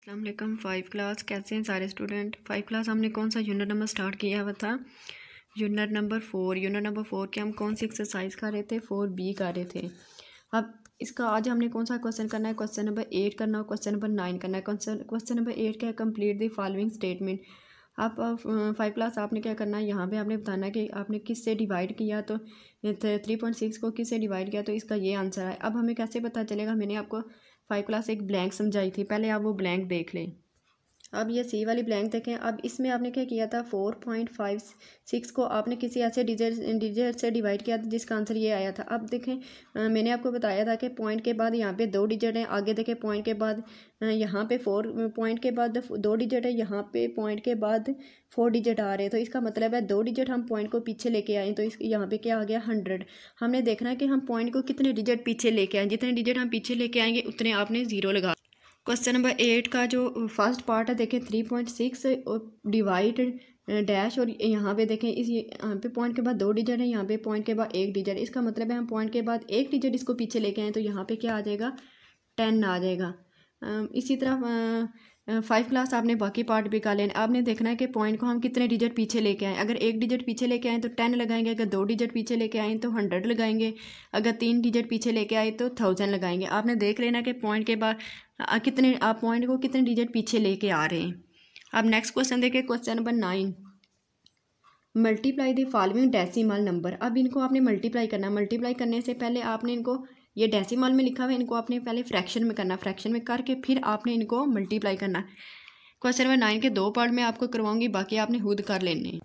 अस्सलाम वालेकुम। 5 क्लास कैसे हैं सारे स्टूडेंट। 5 क्लास हमने कौन सा यूनिट नंबर स्टार्ट किया हुआ था? Unit number 4। यूनिट नंबर 4 के हम कौन सी एक्सरसाइज कर रहे थे? 4B कर रहे थे। अब इसका आज हमने कौन सा क्वेश्चन करना है? क्वेश्चन नंबर 8 करना है, क्वेश्चन नंबर 9 करना है। क्वेश्चन नंबर 8 क्या है? Complete the following statement. अब 5 क्लास आपने क्या करना है, यहाँ पे आपने बताना कि आपने किस से डिवाइड किया, तो 3.6 को किस से डिवाइड किया, तो इसका ये आंसर है। अब हमें कैसे पता चलेगा? मैंने आपको 5 क्लास एक ब्लैंक समझाई थी, पहले आप वो ब्लैंक देख लें। अब ये सी वाली ब्लैंक देखें। अब इसमें आपने क्या किया था, 4.56 को आपने किसी ऐसे डिजिट से डिवाइड किया था जिसका आंसर ये आया था। अब देखें, मैंने आपको बताया था कि पॉइंट के बाद यहाँ पे 2 डिजिट हैं, आगे देखें पॉइंट के बाद यहाँ पे 4, पॉइंट के बाद 2 डिजिट है, यहाँ पे पॉइंट के बाद 4 डिजिट आ रहे हैं। तो इसका मतलब है 2 डिजिट हम पॉइंट को पीछे लेके आए, तो इस यहाँ पे क्या आ गया 100। हमने देखना है कि हम पॉइंट को कितने डिजिट पीछे लेके आए, जितने डिजिट हम पीछे लेके आएंगे उतने आपने 0 लगा। क्वेश्चन नंबर 8 का जो फर्स्ट पार्ट है देखें, 3.6 डिवाइड डैश, और यहाँ पे देखें इस यहाँ पे पॉइंट के बाद 2 डिजिट है, यहाँ पे पॉइंट के बाद 1 डिजिट। इसका मतलब है हम पॉइंट के बाद 1 डिजिट इसको पीछे लेके आए, तो यहाँ पे क्या आ जाएगा 10 आ जाएगा। इसी तरह 5 क्लास आपने बाकी पार्ट भी कर लेना। आपने देखना है कि पॉइंट को हम कितने डिजिट पीछे लेके आए। अगर 1 डिजिट पीछे लेके आए तो 10 लगाएंगे, अगर 2 डिजिट पीछे लेके आए तो 100 लगाएंगे, अगर 3 डिजिट पीछे लेके आए तो 1000 लगाएंगे। आपने देख लेना कि पॉइंट के बाद कितने आप पॉइंट को कितने डिजिट पीछे लेके आ रहे हैं। अब नेक्स्ट क्वेश्चन देखिए, question number 9। Multiply the following decimal number. अब इनको आपने मल्टीप्लाई करना। मल्टीप्लाई करने से पहले आपने इनको, ये डेसिमल में लिखा हुआ है, इनको आपने पहले फ्रैक्शन में करना। फ्रैक्शन में करके फिर आपने इनको मल्टीप्लाई करना। क्वेश्चन नंबर 9 के 2 पार्ट में आपको करवाऊंगी, बाकी आपने खुद कर लेने।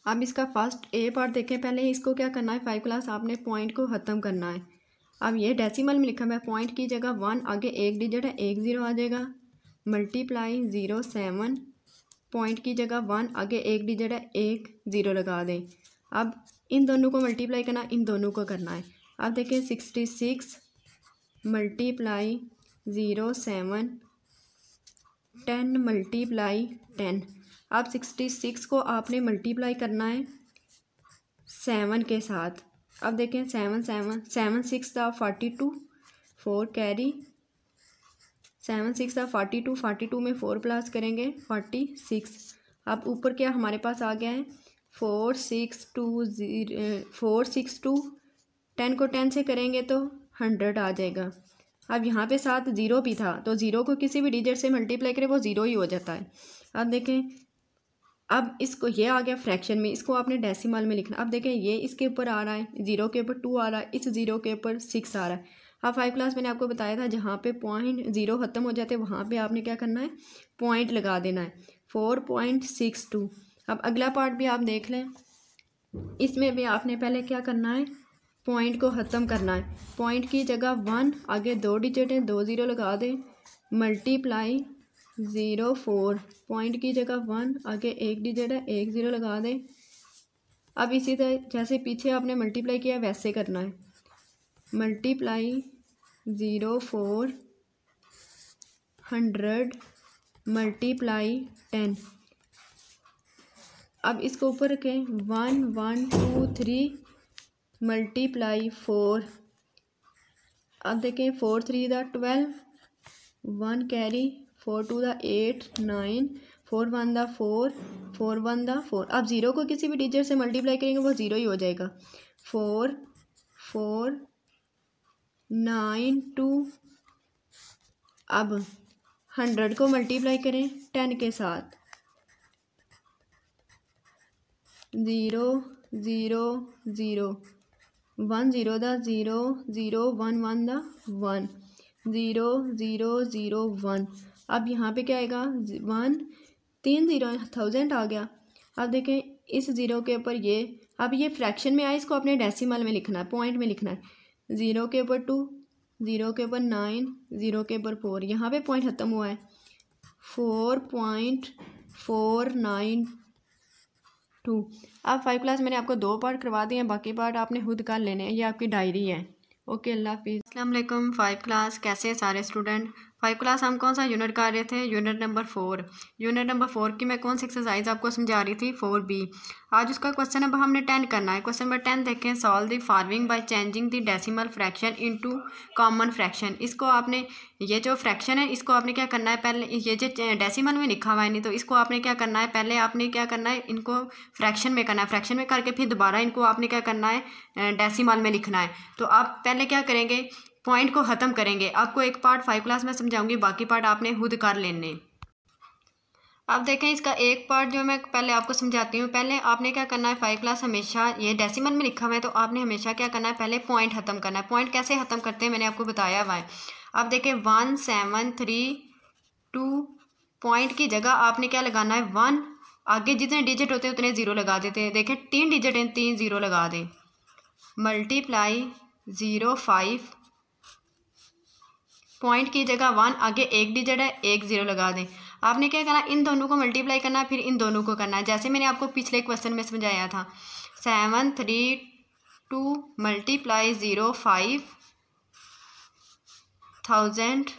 अब इसका फर्स्ट ए पार्ट देखें। पहले इसको क्या करना है, 5 क्लास आपने पॉइंट को ख़त्म करना है। अब ये डेसिमल में लिखा हुआ है, पॉइंट की जगह 1 आगे 1 डिजिट है, 1 0 आ जाएगा। मल्टीप्लाई 0.7, पॉइंट की जगह 1 आगे 1 डिजिट है, 1 0 लगा दें। अब इन दोनों को मल्टीप्लाई करना, इन दोनों को करना है। अब देखें 66 मल्टीप्लाई 0.7, 10 मल्टीप्लाई 10। अब 66 को आपने मल्टीप्लाई करना है 7 के साथ। अब देखें 7 7 7 6 था 42, 4 कैरी, 7 6 था 42, 42 में 4 प्लस करेंगे 46। अब ऊपर क्या हमारे पास आ गया है 462, 10 को 10 से करेंगे तो 100 आ जाएगा। अब यहाँ पे साथ 0 भी था, तो 0 को किसी भी डिजिट से मल्टीप्लाई करें वो 0 ही हो जाता है। अब देखें, अब इसको ये आ गया फ्रैक्शन में, इसको आपने डेसिमल में लिखना। अब देखें ये इसके ऊपर आ रहा है, 0 के ऊपर 2 आ रहा है, इस 0 के ऊपर 6 आ रहा है। अब 5 क्लास मैंने आपको बताया था जहाँ पे पॉइंट 0 ख़त्म हो जाते हैं वहाँ पे आपने क्या करना है, पॉइंट लगा देना है 4.62। अब अगला पार्ट भी आप देख लें, इसमें भी आपने पहले क्या करना है, पॉइंट को ख़त्म करना है। पॉइंट की जगह 1 आगे 2 डिजिट है, 2 0 लगा दें। मल्टीप्लाई 0.4, पॉइंट की जगह 1 आगे 1 डिजिट है, 1 0 लगा दें। अब इसी तरह जैसे पीछे आपने मल्टीप्लाई किया वैसे करना है। Multiply 0.4 100 multiply 10। अब इसको ऊपर रखें 1 1 2 3 मल्टीप्लाई 4। अब देखें 4 3 दा 12, 1 कैरी, 4 2 दा 8 9, 4 1 दा 4, 4 1 दा 4। अब 0 को किसी भी डिजिट से मल्टीप्लाई करेंगे वो 0 ही हो जाएगा। 4 4 9 2। अब 100 को मल्टीप्लाई करें 10 के साथ, 0 0 0, 1 0 दा 0 0, 1 1 दा 1, 0 0 0 1। अब यहाँ पे क्या आएगा 1 3 0 1000 आ गया। अब देखें इस 0 के ऊपर अब ये फ्रैक्शन में आए, इसको अपने डेसिमल में लिखना है, पॉइंट में लिखना है। 0 के ऊपर 2, 0 के ऊपर 9, 0 के ऊपर 4, यहाँ पे पॉइंट ख़त्म हुआ है 4.492। अब 5 क्लास मैंने आपको 2 पार्ट करवा दिए हैं, बाकी पार्ट आपने खुद कर लेने हैं, ये आपकी डायरी है। ओके, अल्लाह हाफिज़। अस्सलाम वालेकुम 5 क्लास कैसे हैं सारे स्टूडेंट। 5 क्लास हम कौन सा यूनिट कर रहे थे? Unit number 4। यूनिट नंबर 4 की मैं कौन सी एक्सरसाइज आपको समझा रही थी? 4B। आज उसका क्वेश्चन अब हमने 10 करना है। क्वेश्चन नंबर 10 देखें, solve the following by changing the decimal fraction into common fraction. इसको आपने, ये जो फ्रैक्शन है इसको आपने क्या करना है, पहले ये जो डेसिमल में लिखा हुआ है नहीं, तो इसको आपने क्या करना है, पहले आपने क्या करना है, इनको फ्रैक्शन में करना है। फ्रैक्शन में करके फिर दोबारा इनको आपने क्या करना है, डेसिमल में लिखना है। तो आप पहले क्या करेंगे, पॉइंट को ख़त्म करेंगे। आपको एक पार्ट 5 क्लास में समझाऊंगी, बाकी पार्ट आपने खुद कर लेने। अब देखें इसका एक पार्ट जो मैं पहले आपको समझाती हूँ। पहले आपने क्या करना है, 5 क्लास हमेशा ये डेसिमल में लिखा हुआ है, तो आपने हमेशा क्या करना है, पहले पॉइंट ख़त्म करना है। पॉइंट कैसे ख़त्म करते हैं मैंने आपको बताया हुआ है। अब देखें 1 7 3 2, पॉइंट की जगह आपने क्या लगाना है, 1, आगे जितने डिजिट होते हैं उतने ज़ीरो लगा देते हैं। देखें 3 डिजिट हैं, 3 ज़ीरो लगा दें। मल्टीप्लाई 0 5, पॉइंट की जगह 1, आगे एक डिजिट है, एक ज़ीरो लगा दें। आपने क्या करना, इन दोनों को मल्टीप्लाई करना है, फिर इन दोनों को करना है, जैसे मैंने आपको पिछले क्वेश्चन में समझाया था। 7 3 2 मल्टीप्लाई 0 5 1000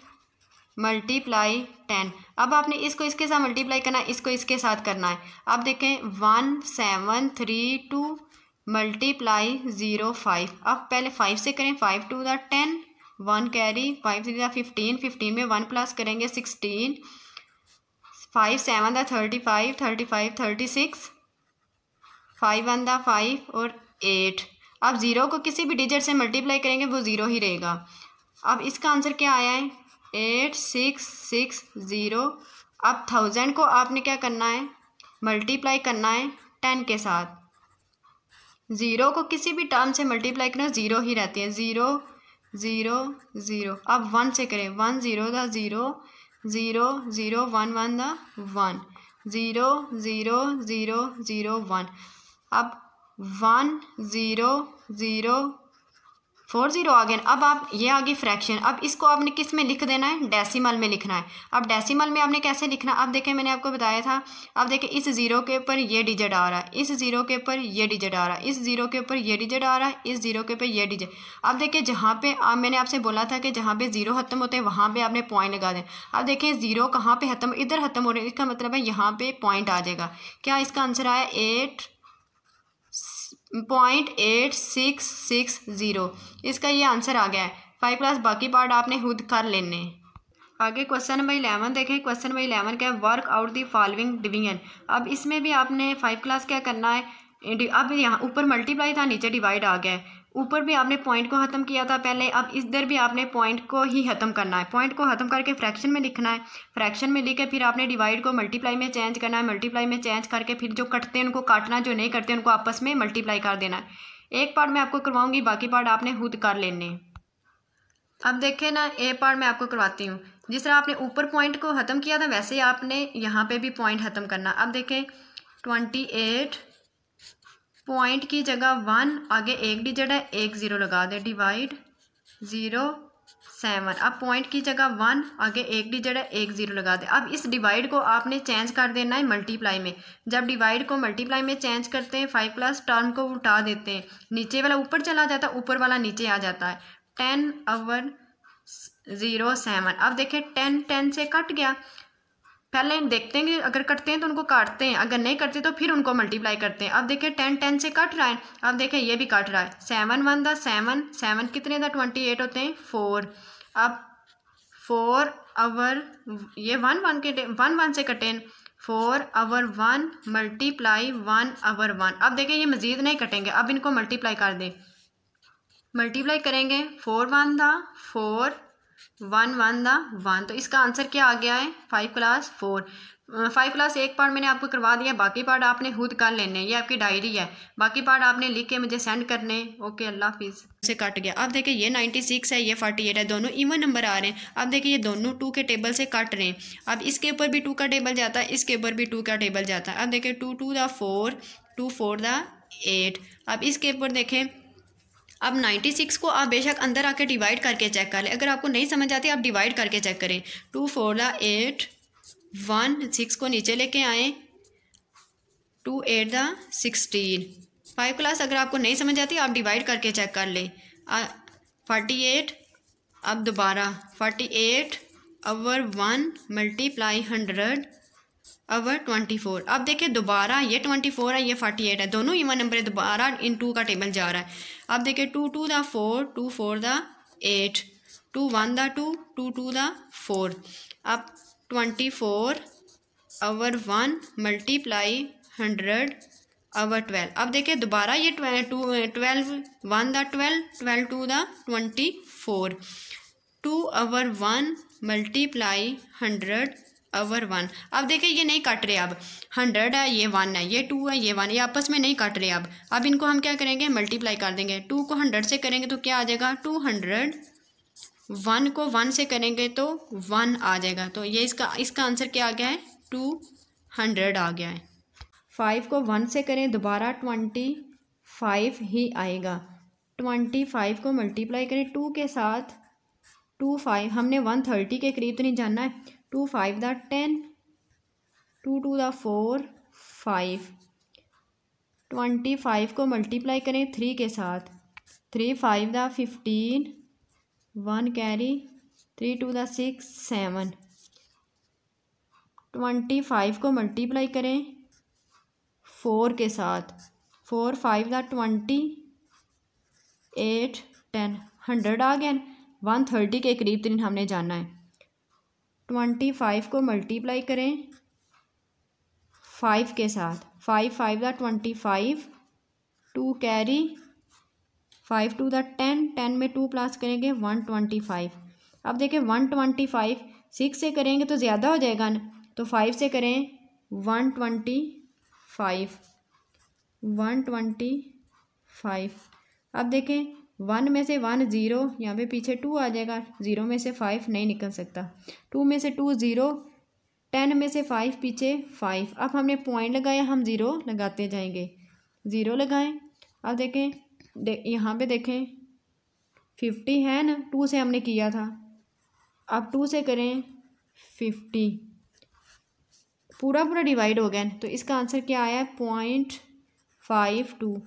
मल्टीप्लाई 10। अब आपने इसको इसके साथ मल्टीप्लाई करना है, इसको इसके साथ करना है। अब देखें 1 7 3 2 मल्टीप्लाई 0 5। अब पहले 5 से करें, 5 2 द 10, 1 कैरी, 5 3 द 15, 15 में 1 प्लस करेंगे 16, 5 7 द 35, 35 36, 5 1 द 5 और 8। अब ज़ीरो को किसी भी डिजिट से मल्टीप्लाई करेंगे वो ज़ीरो ही रहेगा। अब इसका आंसर क्या आया है, 8660। अब 1000 को आपने क्या करना है, मल्टीप्लाई करना है 10 के साथ। ज़ीरो को किसी भी टर्म से मल्टीप्लाई करना ज़ीरो ही रहती है, 0 0 0। अब 1 से करें, 1 0 द 0 0 0 1 1 द 1 0 0 0 0 1। अब 1 0 0 4 0 आ गए। अब आप ये आ गई फ्रैक्शन। अब इसको आपने किस में लिख देना है, डेसिमल में लिखना है। अब डेसिमल में आपने कैसे लिखना, अब देखें मैंने आपको बताया था। अब देखें इस ज़ीरो के ऊपर ये डिजिट आ रहा है, इस ज़ीरो के ऊपर ये डिजिट आ रहा है, इस ज़ीरो के ऊपर ये डिजिट आ रहा है, इस ज़ीरो के ऊपर ये डिजिट। अब देखिए जहाँ पे मैंने आपसे बोला था कि जहाँ पे ज़ीरो ख़त्म होते हैं वहाँ पर आपने पॉइंट लगा दें। अब देखें ज़ीरो कहाँ पर ख़त्म, इधर ख़त्म हो रहे हैं, इसका मतलब है यहाँ पर पॉइंट आ जाएगा। क्या इसका आंसर आया, 8.8660। इसका ये आंसर आ गया है। 5 क्लास बाकी पार्ट आपने खुद कर लेने। आगे क्वेश्चन नंबर 11 देखें। क्वेश्चन नंबर 11 क्या है, work out the following division. अब इसमें भी आपने 5 क्लास क्या करना है, अब यहाँ ऊपर मल्टीप्लाई था, नीचे डिवाइड आ गया है। ऊपर भी आपने पॉइंट को ख़त्म किया था पहले, अब इधर भी आपने पॉइंट को ही ख़त्म करना है। पॉइंट को ख़त्म करके फ्रैक्शन में लिखना है, फ्रैक्शन में लिख के फिर आपने डिवाइड को मल्टीप्लाई में चेंज करना है, मल्टीप्लाई में चेंज करके फिर जो कटते हैं उनको काटना, जो नहीं करते उनको आपस में मल्टीप्लाई कर देना है। एक पार्ट मैं आपको करवाऊँगी, बाकी पार्ट आपने खुद कर लेने। अब देखें ना, ए पार्ट मैं आपको करवाती हूँ। जिस तरह आपने ऊपर पॉइंट को ख़त्म किया था वैसे ही आपने यहाँ पे भी पॉइंट ख़त्म करना। अब देखें 28, पॉइंट की जगह 1, आगे एक डिजिट है, एक ज़ीरो लगा दे, डिवाइड 0 7। अब पॉइंट की जगह 1, आगे एक डिजिट है, एक ज़ीरो लगा दे। अब इस डिवाइड को आपने चेंज कर देना है मल्टीप्लाई में। जब डिवाइड को मल्टीप्लाई में चेंज करते हैं, 5 प्लस टर्म को उठा देते हैं, नीचे वाला ऊपर चला जाता है, ऊपर वाला नीचे आ जाता है। 10 over 0 7। अब देखें 10 10 से कट गया। पहले देखते हैं कि अगर कटते हैं तो उनको काटते हैं, अगर नहीं करते तो फिर उनको मल्टीप्लाई करते हैं। अब देखें 10 10 से कट रहा है, अब देखें ये भी कट रहा है। 7 1 द 7, 7 कितने द 28 होते हैं, 4। अब 4 over ये 1 1 के 1 1 से कटें, 4 over 1 मल्टीप्लाई 1 over 1। अब देखें ये मज़ीद नहीं कटेंगे, अब इनको मल्टीप्लाई कर दें, मल्टीप्लाई करेंगे 4 1 द 4 1 1 द 1। तो इसका आंसर क्या आ गया है, 5 क्लास 4। 5 क्लास एक पार्ट मैंने आपको करवा दिया, बाकी पार्ट आपने खुद कर लेने। ये आपकी डायरी है, बाकी पार्ट आपने लिख के मुझे सेंड करने। ओके, अल्लाह हाफिज़। से कट गया। अब देखिए ये 96 है, ये 48 है, दोनों इवन नंबर आ रहे हैं। अब देखिए ये दोनों 2 के टेबल से कट रहे हैं। अब इसके ऊपर भी 2 का टेबल जाता है, इसके ऊपर भी 2 का टेबल जाता है। अब देखिए 2 2 द 4, 2 4 द 8। अब इसके ऊपर देखें, अब 96 को आप बेशक अंदर आके डिवाइड करके चेक कर लें, अगर आपको नहीं समझ आती आप डिवाइड करके चेक करें। 2 4 द 8, 1 6 को नीचे लेके आए, 2 8 द 16। 5 क्लास अगर आपको नहीं समझ आती आप डिवाइड करके चेक कर लें। 48, अब दोबारा 48 ओवर 1 मल्टीप्लाई 100 ओवर 24। अब देखिए दोबारा ये 24 है, ये 48 है, दोनों इवन नंबर है, दोबारा इन 2 का टेबल जा रहा है। अब देखिए 2 2 दा 4, 2 4 दा 8, 2 1 दा 2, 2 2 दा 4। अब 24 ओवर 1 मल्टीप्लाई 100 ओवर 12। अब देखिए दोबारा ये 12 1 दा 12, 12 2 दा 24, 2 ओवर 1 मल्टीप्लाई 100 ओवर 1। अब देखिए ये नहीं कट रहे, अब 100 है, ये 1 है, ये 2 है, ये 1, ये आपस में नहीं कट रहे। अब इनको हम क्या करेंगे, मल्टीप्लाई कर देंगे। 2 को 100 से करेंगे तो क्या आ जाएगा 200, 1 को 1 से करेंगे तो 1 आ जाएगा। तो ये इसका आंसर क्या आ गया है, 200 आ गया है। 5 को 1 से करें दोबारा 25 ही आएगा। 25 को मल्टीप्लाई करें 2 के साथ, 2 5, हमने 130 के करीब तो नहीं जाना है। 2 5 दा 10, 2 2 दा 4 5। 25 को मल्टीप्लाई करें 3 के साथ, 3 5 दा 15, 1 कैरी, 3 2 दा 6 7। 25 को मल्टीप्लाई करें 4 के साथ, 4 5 दा 20, 8 10, 100 आ गया। 130 के करीब तरीन हमने जाना है। 25 को मल्टीप्लाई करें 5 के साथ, 5 5 दा 25, 2 कैरी, 5 2 दा 10, 10 में 2 प्लस करेंगे 125। अब देखिए 125 6 से करेंगे तो ज़्यादा हो जाएगा ना, तो 5 से करें 125, 125। अब देखें 1 में से 1 0, यहाँ पे पीछे 2 आ जाएगा, 0 में से 5 नहीं निकल सकता, 2 में से 2 0, 10 में से 5 पीछे 5। अब हमने पॉइंट लगाया, हम 0 लगाते जाएंगे, 0 लगाएं। अब देखें यहाँ पे देखें 50 है ना, 2 से हमने किया था, अब 2 से करें 50, पूरा पूरा डिवाइड हो गया। तो इसका आंसर क्या आया, 0.52।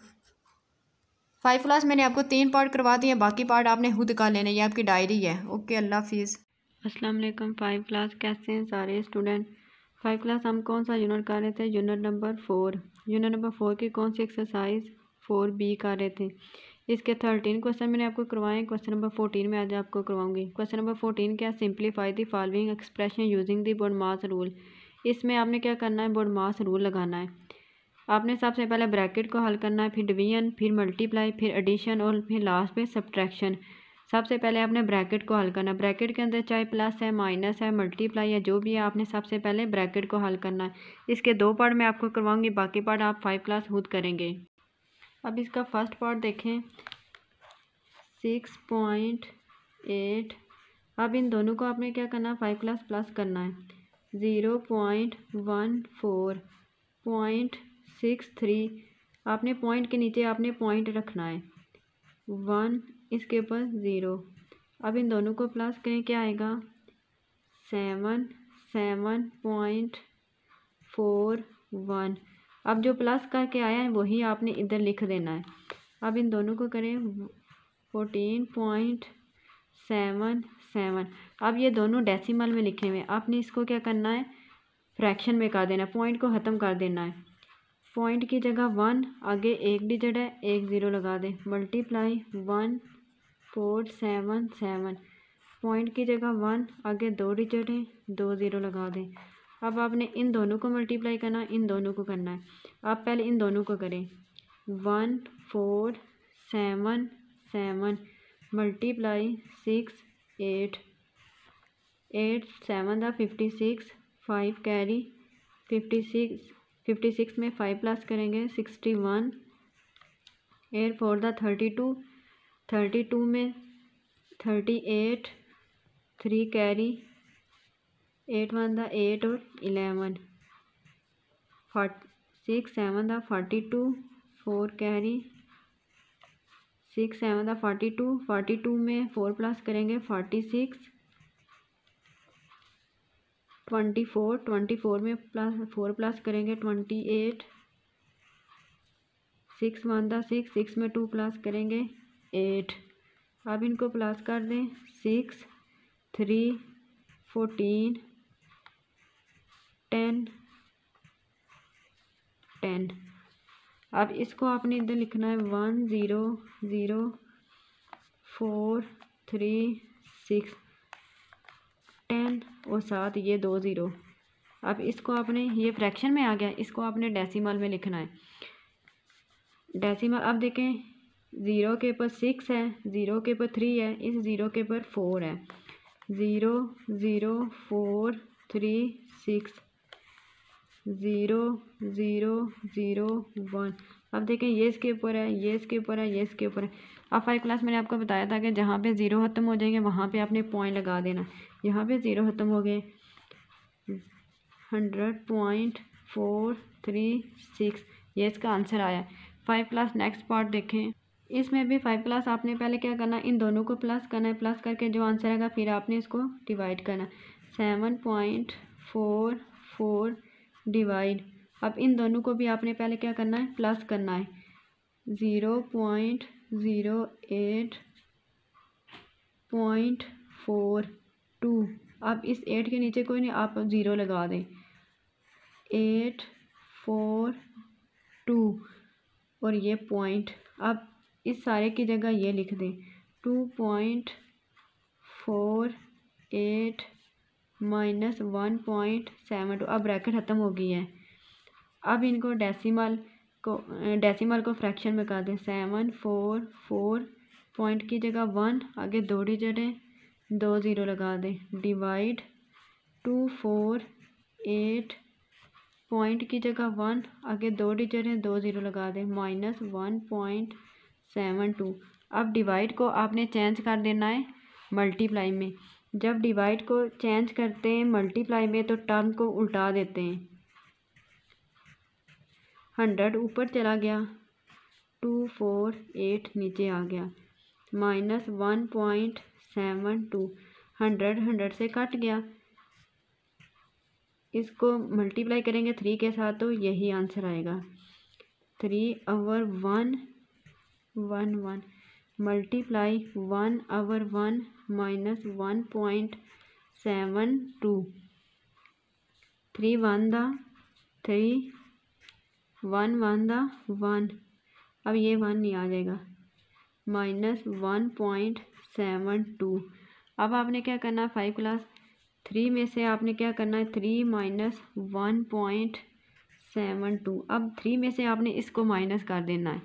5 क्लास मैंने आपको 3 पार्ट करवा दिए, बाकी पार्ट आपने खुद कर लेने, ये आपकी डायरी है। ओके, अल्लाह हाफिज़। अस्सलाम वालेकुम। 5 क्लास कैसे हैं सारे स्टूडेंट। 5 क्लास हम कौन सा यूनिट कर रहे थे, यूनिट नंबर 4। यूनिट नंबर 4 की कौन सी एक्सरसाइज 4B कर रहे थे। इसके 13 क्वेश्चन मैंने आपको करवाए, क्वेश्चन नंबर 14 में आज आपको करवाऊंगी। क्वेश्चन नंबर 14 क्या, simplify the following expression using the BODMAS rule. इसमें आपने क्या करना है, बोडमास रूल लगाना है। आपने सबसे पहले ब्रैकेट को हल करना है, फिर डिवीजन, फिर मल्टीप्लाई, फिर एडिशन और फिर लास्ट में सब्ट्रैक्शन। सबसे पहले आपने ब्रैकेट को हल करना है। ब्रैकेट के अंदर चाहे प्लस है, माइनस है, मल्टीप्लाई या जो भी है, आपने सबसे पहले ब्रैकेट को हल करना है। इसके 2 पार्ट मैं आपको करवाऊंगी, बाकी पार्ट आप 5 क्लास खुद करेंगे। अब इसका फर्स्ट पार्ट देखें, 6.8। अब इन दोनों को आपने क्या करना है, 5 क्लास प्लस करना है। 0.14, 0.63, आपने पॉइंट के नीचे आपने पॉइंट रखना है, 1 इसके ऊपर 0। अब इन दोनों को प्लस करें, क्या आएगा 7.41। अब जो प्लस करके आया है वही आपने इधर लिख देना है। अब इन दोनों को करें 14.77। अब ये दोनों डेसिमल में लिखे हुए हैं, आपने इसको क्या करना है, फ्रैक्शन में कर देना, पॉइंट को ख़त्म कर देना है। पॉइंट की जगह 1, आगे 1 डिजिट है, 1 0 लगा दें, मल्टीप्लाई 1.77। पॉइंट की जगह 1, आगे 2 डिजिट है, 2 0 लगा दें। अब आपने इन दोनों को मल्टीप्लाई करना है, इन दोनों को करना है। आप पहले इन दोनों को करें, 1477 मल्टीप्लाई 6 8, 8 7 दा 56, 5 कैरी, 56 में 5 प्लस करेंगे 61, 8 4 दा 32, 32 में 38, 3 कैरी, 8 1 दा 8 और 11, 6 7 दा 42, 4 कैरी, 6 7 दा 42, 42 में 4 प्लस करेंगे 46, 24 में प्लस 4 प्लस करेंगे 28, 6 1 दा 6, 6 में 2 प्लस करेंगे 8। अब इनको प्लस कर दें, 6 3 14, 10, 10। अब इसको आपने इधर लिखना है 1 0 0 4 3 6 10 और साथ ये 2 0। अब इसको आपने, ये फ्रैक्शन में आ गया, इसको आपने डेसिमल में लिखना है। डेसिमल, अब देखें 0 के ऊपर 6 है, 0 के ऊपर 3 है, इस 0 के ऊपर 4 है। 0 0 4 3 6 0 0 0 1। अब देखें ये इसके ऊपर है, ये इसके ऊपर है, ये इसके ऊपर है। अब 5 क्लास मैंने आपको बताया था कि जहाँ पे 0 ख़त्म हो जाएंगे वहाँ पे आपने पॉइंट लगा देना। यहाँ पे 0 ख़त्म हो गए, 100.436, ये इसका आंसर आया। 5 क्लास नेक्स्ट पार्ट देखें। इसमें भी 5 क्लास आपने पहले क्या करना, इन दोनों को प्लस करना है, प्लस करके जो आंसर आएगा फिर आपने इसको डिवाइड करना। 7.44 डिवाइड, अब इन दोनों को भी आपने पहले क्या करना है, प्लस करना है। 0.08.42। अब इस 8 के नीचे कोई नहीं, आप 0 लगा दें। 842 और ये पॉइंट, अब इस सारे की जगह ये लिख दें 2.48 माइनस 1.72। अब ब्रैकेट ख़त्म हो गई है। अब इनको डेसिमल को फ्रैक्शन में कर दें। 744 पॉइंट की जगह 1, आगे 2 डिजिट है, 2 0 लगा दें। डिवाइड 248 पॉइंट की जगह 1, आगे 2 डिजिट है, 2 0 लगा दें। माइनस 1.72। अब डिवाइड को आपने चेंज कर देना है मल्टीप्लाई में। जब डिवाइड को चेंज करते हैं मल्टीप्लाई में तो टर्म को उल्टा देते हैं। 100 ऊपर चला गया, 248 नीचे आ गया, माइनस 1.72। 100 से कट गया, इसको मल्टीप्लाई करेंगे 3 के साथ तो यही आंसर आएगा। 3/1 1 1 मल्टीप्लाई 1/1 माइनस 1.72। 3 1 दा 3, 1 1 दा 1, अब ये 1 नहीं आ जाएगा, माइनस 1.72। अब आपने क्या करना है 5 क्लास, 3 में से आपने क्या करना है 3 माइनस 1.72। अब 3 में से आपने इसको माइनस कर देना है,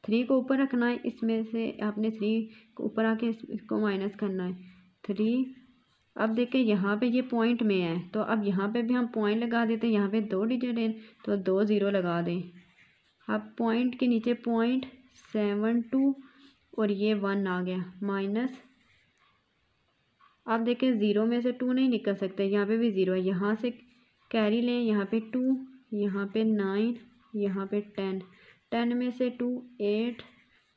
3 को ऊपर रखना है, इसमें से आपने 3 को ऊपर आके इसको माइनस करना है 3। अब देखें यहाँ पे ये पॉइंट में है तो अब यहाँ पे भी हम पॉइंट लगा देते हैं। यहाँ पे 2 डिजिट है तो 2 0 लगा दें। अब पॉइंट के नीचे 0.72 और ये 1 आ गया, माइनस, अब देखें 0 में से 2 नहीं निकल सकते, यहाँ पे भी 0 है, यहाँ से कैरी लें, यहाँ पे 2, यहाँ पे 9, यहाँ पे 10, 10 में से 2 8,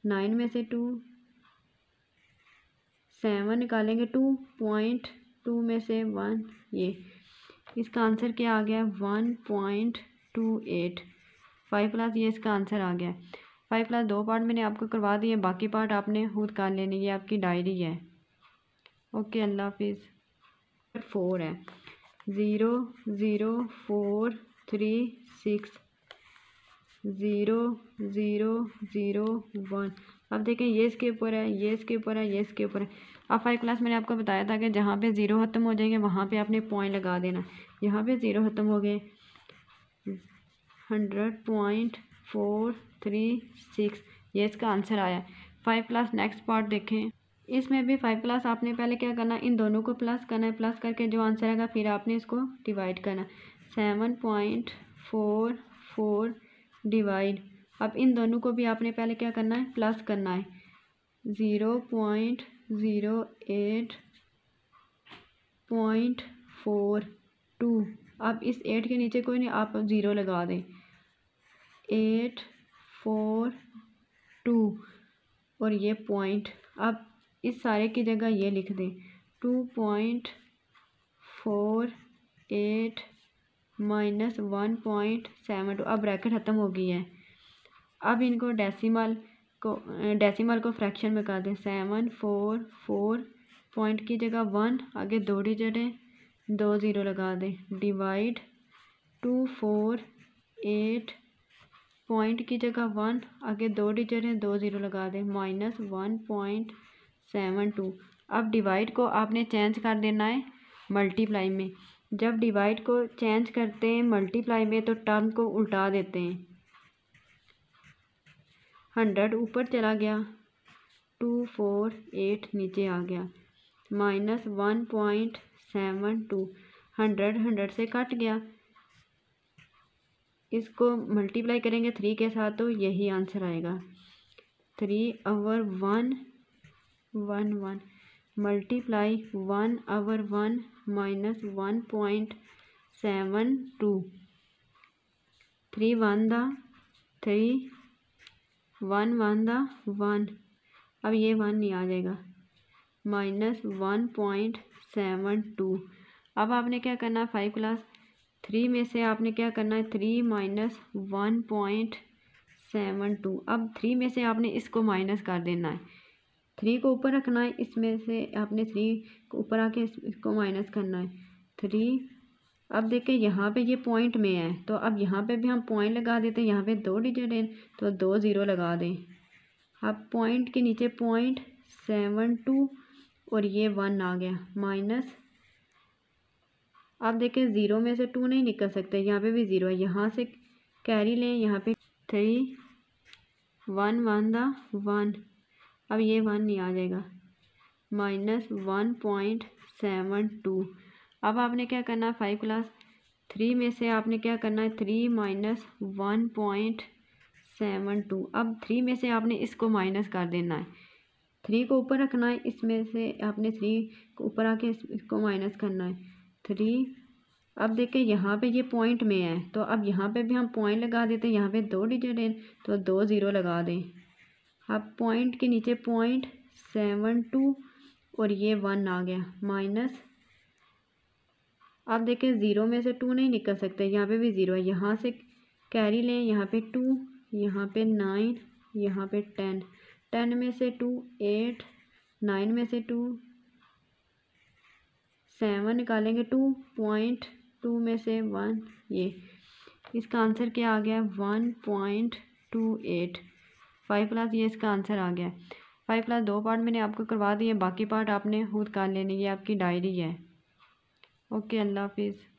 9 में से 2 7 निकालेंगे, 2.2 में से 1, ये इसका आंसर क्या आ गया 1.28। 5 प्लस ये इसका आंसर आ गया। 5 प्लस 2 पार्ट मैंने आपको करवा दिए, बाकी पार्ट आपने खुद कर लेनी, ये आपकी डायरी है। ओके, अल्लाह हाफिज़। 4 है 0 0 4 3 6 0 0 0 1। अब देखें ये इसके ऊपर है, ये इसके ऊपर है, ये इसके ऊपर है। अब 5 क्लास मैंने आपको बताया था कि जहाँ पे 0 ख़त्म हो जाएंगे वहाँ पे आपने पॉइंट लगा देना। यहाँ पे 0 ख़त्म हो गए, 100.436, ये इसका आंसर आया। 5 क्लास नेक्स्ट पार्ट देखें। इसमें भी 5 प्लस आपने पहले क्या करना, इन दोनों को प्लस करना है, प्लस करके जो आंसर आएगा फिर आपने इसको डिवाइड करना। 7.44 डिवाइड, अब इन दोनों को भी आपने पहले क्या करना है, प्लस करना है। 0.08.42। अब इस 8 के नीचे कोई नहीं, आप 0 लगा दें। 842 और ये पॉइंट, अब इस सारे की जगह ये लिख दें 2.48 माइनस 1.72। अब ब्रैकेट ख़त्म हो गई है। अब इनको डेसिमल को फ्रैक्शन में कर दें। 744 पॉइंट की जगह 1, आगे 2 डिजिट है, 2 ज़ीरो लगा दें, डिवाइड 2 4 8 पॉइंट की जगह 1, आगे 2 डिजिट हैं, 2 ज़ीरो लगा दें, माइनस 1.72। अब डिवाइड को आपने चेंज कर देना है मल्टीप्लाई में। जब डिवाइड को चेंज करते हैं मल्टीप्लाई में तो टर्म को उल्टा देते हैं। 100 ऊपर चला गया, 2 4 8 नीचे आ गया, माइनस 1.72। 100 से कट गया, इसको मल्टीप्लाई करेंगे 3 के साथ तो यही आंसर आएगा। 3/1 1 1 मल्टीप्लाई 1/1 माइनस 1.72। 3 1 दा 3 1 1 दा 1, अब ये 1 नहीं आ जाएगा, माइनस 1.72। अब आपने क्या करना है 5 क्लास 3 में से आपने क्या करना है 3 माइनस 1.72। अब 3 में से आपने इसको माइनस कर देना है, 3 को ऊपर रखना है, इसमें से आपने 3 को ऊपर आके इसको माइनस करना है 3। अब देखिए यहाँ पे ये पॉइंट में है तो अब यहाँ पे भी हम पॉइंट लगा देते हैं, यहाँ पे 2 डिजिट हैं तो 2 ज़ीरो लगा दें। अब पॉइंट के नीचे 0.72 और ये 1 आ गया, माइनस। अब देखिए 0 में से 2 नहीं निकल सकते, यहाँ पे भी 0 है, यहाँ से कैरी लें, यहाँ पे 3 1 1 दा 1, अब ये 1 नहीं आ जाएगा, माइनस 1.72। अब आपने क्या करना है 5 क्लास 3 में से आपने क्या करना है 3 माइनस 1.72। अब 3 में से आपने इसको माइनस कर देना है, 3 को ऊपर रखना है, इसमें से आपने 3 को ऊपर आके इसको माइनस करना है 3। अब देखिए यहाँ पे ये पॉइंट में है तो अब यहाँ पे भी हम पॉइंट लगा देते हैं, यहाँ पे 2 डिजिट हैं तो 2 ज़ीरो लगा दें। अब पॉइंट के नीचे 0.72 और ये 1 आ गया, माइनस। अब देखिए 0 में से 2 नहीं निकल सकते, यहाँ पे भी 0 है, यहाँ से कैरी लें, यहाँ पे 2, यहाँ पे 9, यहाँ पे 10, 10 में से 2 8, 9 में से 2 7 निकालेंगे, 2.2 में से 1, ये इसका आंसर क्या आ गया 1.28। 5 क्लास ये इसका आंसर आ गया। 5 क्लास 2 पार्ट मैंने आपको करवा दिए, बाकी पार्ट आपने खुद कर लेनी, ये आपकी डायरी है। ओके, अल्लाह हाफिज़।